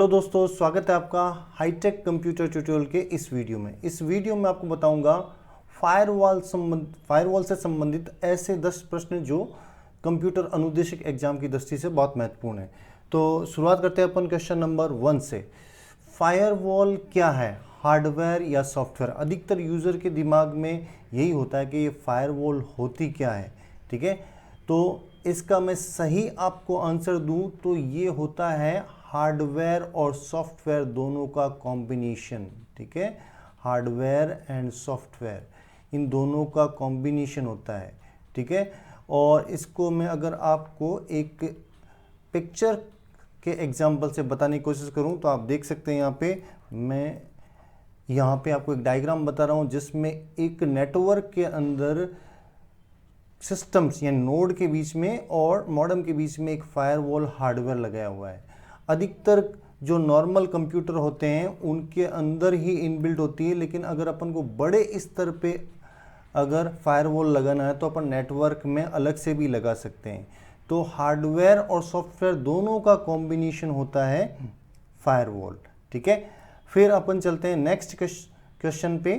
Hello दोस्तों, स्वागत है आपका हाईटेक कंप्यूटर ट्यूटोरियल के इस वीडियो में। इस वीडियो में आपको बताऊंगा फायरवॉल से संबंधित ऐसे 10 प्रश्न जो कंप्यूटर अनुदेशक एग्जाम की दृष्टि से बहुत महत्वपूर्ण है। तो शुरुआत करते हैं अपन क्वेश्चन नंबर 1 से। फायरवॉल क्या है, हार्डवेयर या सॉफ्टवेयर? अधिकतर यूज़र के दिमाग में यही होता है कि ये फायरवॉल होती क्या है। ठीक है, तो इसका मैं सही आपको आंसर दूं तो ये होता है हार्डवेयर और सॉफ्टवेयर दोनों का कॉम्बिनेशन। ठीक है, हार्डवेयर एंड सॉफ्टवेयर इन दोनों का कॉम्बिनेशन होता है। ठीक है, और इसको मैं अगर आपको एक पिक्चर के एग्जांपल से बताने की कोशिश करूं तो आप देख सकते हैं मैं यहाँ पे आपको एक डायग्राम बता रहा हूँ जिसमें एक नेटवर्क के अंदर सिस्टम्स या नोड के बीच में और मॉडेम के बीच में एक फायरवॉल हार्डवेयर लगाया हुआ है। अधिकतर जो नॉर्मल कंप्यूटर होते हैं उनके अंदर ही इनबिल्ट होती है, लेकिन अगर अपन को बड़े स्तर पे अगर फायरवॉल लगाना है तो अपन नेटवर्क में अलग से भी लगा सकते हैं। तो हार्डवेयर और सॉफ्टवेयर दोनों का कॉम्बिनेशन होता है फायरवॉल। ठीक है, फिर अपन चलते हैं नेक्स्ट क्वेश्चन पे।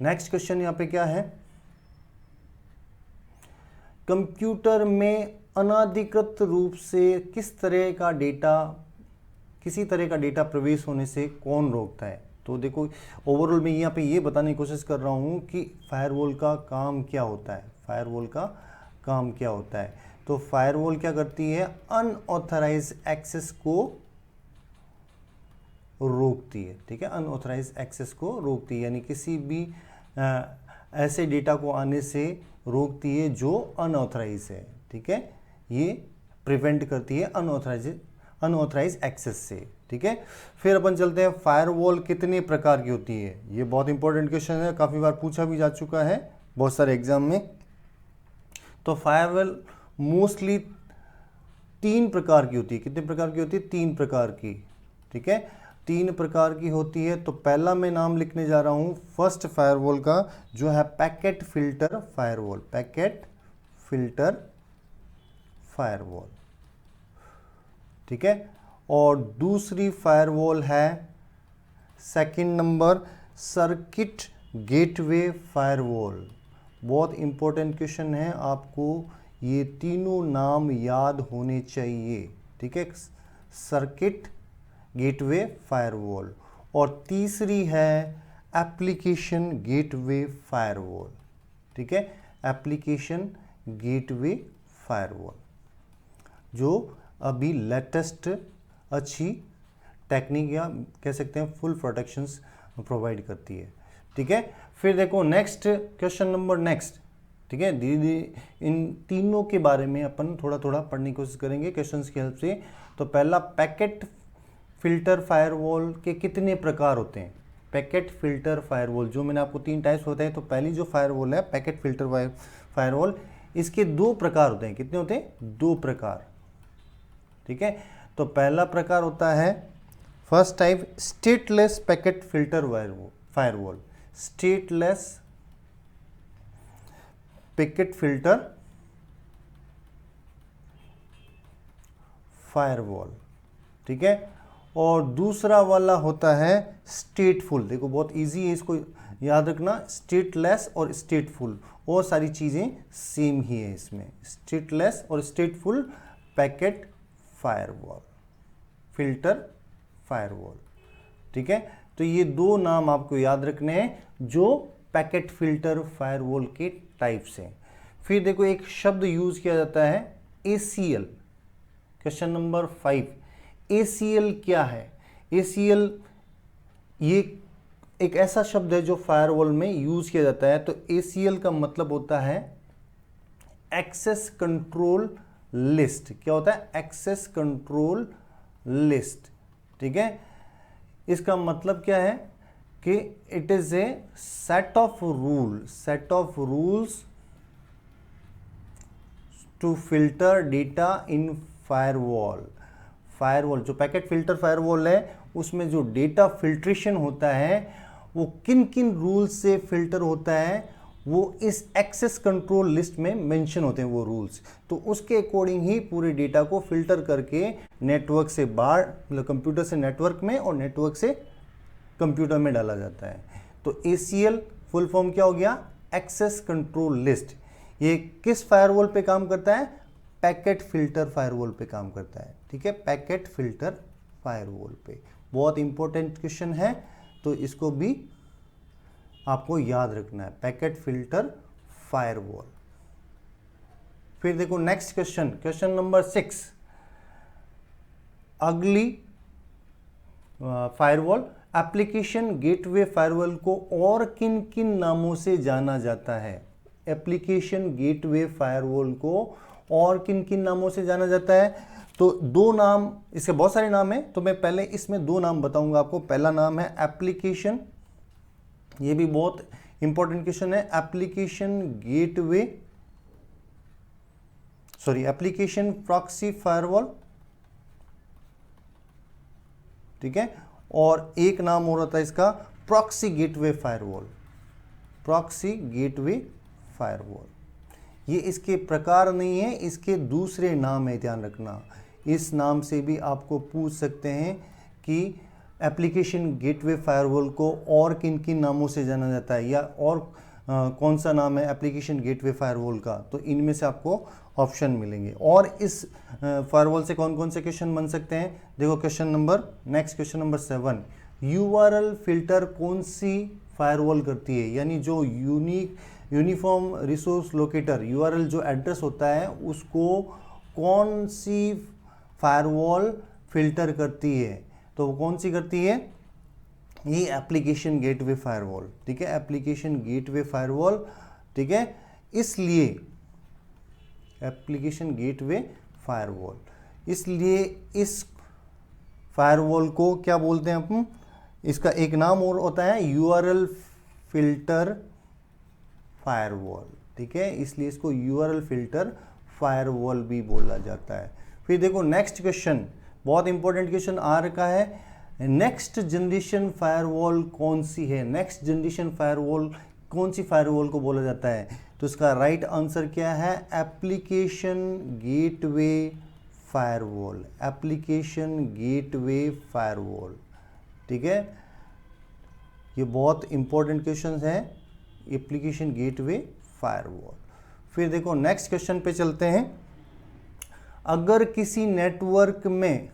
नेक्स्ट क्वेश्चन यहाँ पे क्या है, कंप्यूटर में अनाधिकृत रूप से किसी तरह का डेटा प्रवेश होने से कौन रोकता है? तो देखो, ओवरऑल मैं यहाँ पे ये बताने की कोशिश कर रहा हूँ कि फायरवॉल का काम क्या होता है। फायरवॉल का काम क्या होता है? तो फायरवॉल क्या करती है, अनऑथराइज एक्सेस को रोकती है। ठीक है, अनऑथराइज एक्सेस को रोकती है, यानी किसी भी ऐसे डेटा को आने से रोकती है जो अनऑथराइज है। ठीक है, ये प्रिवेंट करती है अनऑथराइज एक्सेस से। ठीक है, फिर अपन चलते हैं, फायरवॉल कितने प्रकार की होती है? ये बहुत इंपॉर्टेंट क्वेश्चन है, काफ़ी बार पूछा भी जा चुका है बहुत सारे एग्जाम में। तो फायरवॉल मोस्टली 3 प्रकार की होती है। कितने प्रकार की होती है? 3 प्रकार की। ठीक है, 3 प्रकार की होती है। तो पहला मैं नाम लिखने जा रहा हूं फर्स्ट फायरवॉल का, जो है packet filter firewall. Packet filter firewall. ठीक है, और दूसरी फायरवॉल है second number circuit gateway firewall. बहुत इंपॉर्टेंट क्वेश्चन है, आपको ये तीनों नाम याद होने चाहिए। ठीक है, सर्किट गेटवे फायरवॉल। और तीसरी है एप्लीकेशन गेटवे फायरवॉल। ठीक है, एप्लीकेशन गेटवे फायरवॉल जो अभी लेटेस्ट अच्छी टेक्निक या कह सकते हैं फुल प्रोटेक्शंस प्रोवाइड करती है। ठीक है, फिर देखो नेक्स्ट क्वेश्चन नंबर नेक्स्ट। ठीक है, धीरे धीरे इन तीनों के बारे में अपन थोड़ा थोड़ा पढ़ने की कोशिश करेंगे क्वेश्चंस की हेल्प से। तो पहला, पैकेट फिल्टर फायरवॉल के कितने प्रकार होते हैं? पैकेट फिल्टर फायरवॉल जो मैंने आपको 3 टाइप्स होते हैं। तो पहली जो फायरवॉल है पैकेट फिल्टर फायरवॉल, इसके 2 प्रकार होते हैं। कितने होते हैं? 2 प्रकार। ठीक है, तो पहला प्रकार होता है first type stateless packet filter firewall. Stateless packet filter firewall. ठीक है, और दूसरा वाला होता है स्टेटफुल। देखो बहुत इजी है, इसको याद रखना। स्टेटलेस और स्टेटफुल और सारी चीज़ें सेम ही है इसमें। स्टेटलेस और स्टेटफुल पैकेट फायरवॉल, फिल्टर फायरवॉल। ठीक है, तो ये 2 नाम आपको याद रखने हैं जो पैकेट फिल्टर फायरवॉल के टाइप्स हैं। फिर देखो एक शब्द यूज किया जाता है ACL। क्वेश्चन नंबर 5, ACL क्या है? ACL ये एक ऐसा शब्द है जो फायरवॉल में यूज किया जाता है। तो ACL का मतलब होता है एक्सेस कंट्रोल लिस्ट। क्या होता है? Access control list. ठीक है, इसका मतलब क्या है कि it is a set of rules to filter data in firewall. Firewall जो पैकेट फिल्टर फायरवॉल है उसमें जो डेटा फिल्ट्रेशन होता है वो किन किन रूल्स से फिल्टर होता है वो इस एक्सेस कंट्रोल लिस्ट में मेंशन होते हैं वो रूल्स, तो उसके अकॉर्डिंग ही पूरे डेटा को फिल्टर करके नेटवर्क से बाहर, मतलब कंप्यूटर से नेटवर्क में और नेटवर्क से कंप्यूटर में डाला जाता है। तो ACL फुल फॉर्म क्या हो गया? Access control list. ये किस फायरवॉल पे काम करता है? पैकेट फिल्टर फायरवॉल पे काम करता है, ठीक है, पैकेट फिल्टर फायरवॉल पे। बहुत इंपॉर्टेंट क्वेश्चन है, तो इसको भी आपको याद रखना है, पैकेट फिल्टर फायरवॉल। फिर देखो नेक्स्ट क्वेश्चन, क्वेश्चन नंबर 6, अगली फायरवॉल, एप्लीकेशन गेटवे फायरवॉल को और किन किन नामों से जाना जाता है? एप्लीकेशन गेटवे फायरवॉल को और किन किन नामों से जाना जाता है? तो दो नाम, इसके बहुत सारे नाम हैं, तो मैं पहले इसमें दो नाम बताऊंगा आपको। पहला नाम है एप्लीकेशन, ये भी बहुत इंपॉर्टेंट क्वेश्चन है, application gateway, sorry application proxy firewall, ठीक है, और एक नाम और होता है इसका proxy gateway firewall, proxy gateway firewall. ये इसके प्रकार नहीं है, इसके दूसरे नाम है, ध्यान रखना। इस नाम से भी आपको पूछ सकते हैं कि एप्लीकेशन गेटवे फायरवॉल को और किन किन नामों से जाना जाता है, या और कौन सा नाम है एप्लीकेशन गेटवे फायरवॉल का, तो इनमें से आपको ऑप्शन मिलेंगे। और इस फायरवॉल से कौन कौन से क्वेश्चन बन सकते हैं? देखो question number, next question number 7, URL filter कौन सी फायरवॉल करती है? यानी जो यूनिफॉर्म रिसोर्स लोकेटर, URL जो एड्रेस होता है, उसको कौन सी फायरवॉल फिल्टर करती है? तो वो कौन सी करती है? ये एप्लीकेशन गेटवे फायरवॉल, ठीक है, एप्लीकेशन गेटवे फायरवॉल, ठीक है। इसलिए एप्लीकेशन गेटवे फायरवॉल, इसलिए इस फायरवॉल को क्या बोलते हैं अपन? इसका एक नाम और होता है URL फिल्टर फायरवॉल, ठीक है, इसलिए इसको URL फिल्टर फायरवॉल भी बोला जाता है। फिर देखो नेक्स्ट क्वेश्चन, बहुत इंपॉर्टेंट क्वेश्चन आ रखा है, नेक्स्ट जनरेशन फायरवॉल कौन सी है? नेक्स्ट जनरेशन फायरवॉल कौन सी फायरवॉल को बोला जाता है? तो इसका राइट आंसर क्या है? Application gateway firewall, application gateway firewall, ठीक है। ये बहुत इंपॉर्टेंट क्वेश्चन है, एप्लीकेशन गेटवे फायरवॉल। फिर देखो नेक्स्ट क्वेश्चन पे चलते हैं, अगर किसी नेटवर्क में,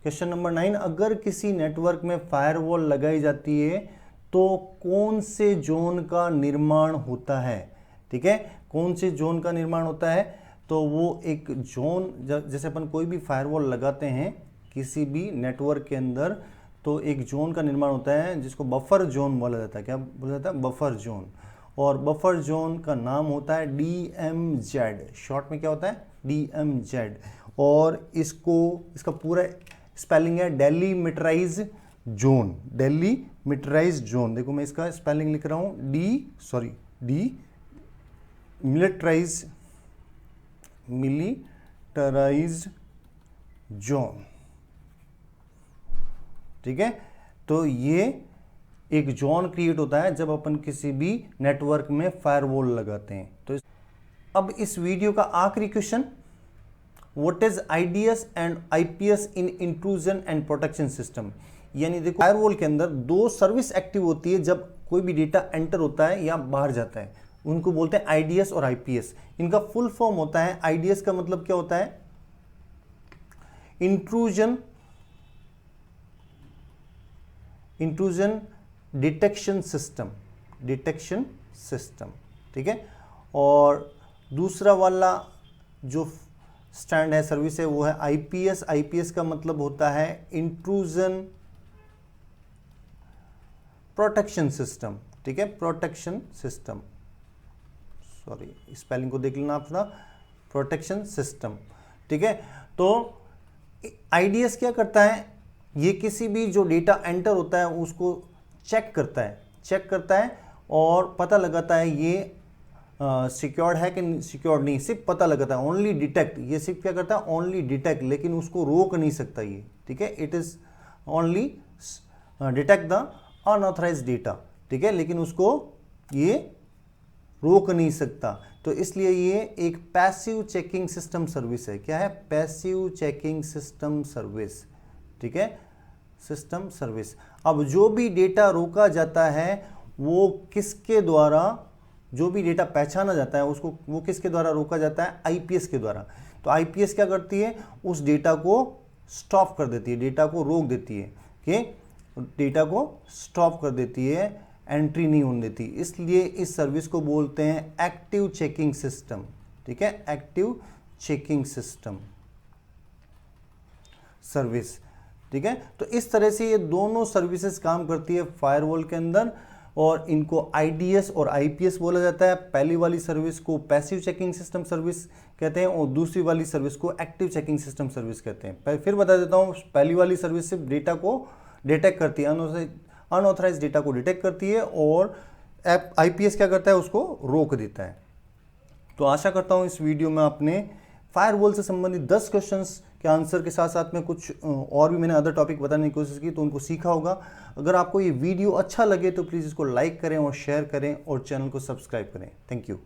क्वेश्चन नंबर 9, अगर किसी नेटवर्क में फायरवॉल लगाई जाती है तो कौन से जोन का निर्माण होता है? ठीक है, कौन से जोन का निर्माण होता है? तो वो एक जोन, जैसे अपन कोई भी फायरवॉल लगाते हैं किसी भी नेटवर्क के अंदर, तो एक जोन का निर्माण होता है जिसको बफर जोन बोला जाता है। क्या बोला जाता है? Buffer zone. और बफर जोन का नाम होता है DMZ, शॉर्ट में क्या होता है? DMZ। और इसका पूरा स्पेलिंग है डेलीमिटराइज जोन, डेलीमिटराइज जोन। देखो मैं इसका स्पेलिंग लिख रहा हूँ, मिलिटराइज जोन, ठीक है। तो ये एक जोन क्रिएट होता है जब अपन किसी भी नेटवर्क में फायरवॉल लगाते हैं। तो अब इस वीडियो का आखिरी question, what is IDS and IPS in intrusion and protection system? यानी देखो फायरवॉल के अंदर दो सर्विस एक्टिव होती है जब कोई भी डेटा एंटर होता है या बाहर जाता है, उनको बोलते हैं IDS और IPS। इनका फुल फॉर्म होता है, IDS का मतलब क्या होता है? इंट्रूजन डिटेक्शन सिस्टम, ठीक है। और दूसरा वाला जो स्टैंड है, सर्विस है, वो है IPS का मतलब होता है इंट्रूजन प्रोटेक्शन सिस्टम, ठीक है, प्रोटेक्शन सिस्टम, सॉरी स्पेलिंग को देख लेना अपना, प्रोटेक्शन सिस्टम, ठीक है। तो IDS क्या करता है? ये किसी भी जो डेटा एंटर होता है उसको चेक करता है और पता लगाता है ये सिक्योर्ड है कि सिक्योर्ड नहीं, सिर्फ पता लगाता है, ओनली डिटेक्ट। ये सिर्फ क्या करता है? ओनली डिटेक्ट, लेकिन उसको रोक नहीं सकता ये, ठीक है। It is only detect the unauthorised data, ठीक है, लेकिन उसको ये रोक नहीं सकता। तो इसलिए ये एक पैसिव चेकिंग सिस्टम सर्विस है। क्या है? Passive checking system service. ठीक है, सिस्टम सर्विस। अब जो भी डेटा रोका जाता है वो किसके द्वारा, जो भी डेटा पहचाना जाता है उसको वो किसके द्वारा रोका जाता है? आईपीएस के द्वारा। तो आईपीएस क्या करती है? उस डेटा को स्टॉप कर देती है, डेटा को रोक देती है, कि डेटा को स्टॉप कर देती है, एंट्री नहीं होने देती। इसलिए इस सर्विस को बोलते हैं एक्टिव चेकिंग सिस्टम। ठीक है, एक्टिव चेकिंग सिस्टम सर्विस। ठीक है, तो इस तरह से ये दोनों सर्विसेज काम करती है फायरवॉल के अंदर, और इनको आईडीएस और आईपीएस बोला जाता है। पहली वाली सर्विस को पैसिव चेकिंग सिस्टम सर्विस कहते हैं और दूसरी वाली सर्विस को एक्टिव चेकिंग सिस्टम सर्विस कहते हैं। फिर बता देता हूँ, पहली वाली सर्विस सिर्फ डेटा को डिटेक्ट करती है, अनऑथराइज डेटा को डिटेक्ट करती है, और आईपीएस क्या करता है? उसको रोक देता है। तो आशा करता हूँ इस वीडियो में आपने फायरवॉल से संबंधित 10 क्वेश्चंस के आंसर के साथ साथ में कुछ और भी मैंने अदर टॉपिक बताने की कोशिश की, तो उनको सीखा होगा। अगर आपको ये वीडियो अच्छा लगे तो प्लीज़ इसको लाइक करें और शेयर करें और चैनल को सब्सक्राइब करें। Thank you.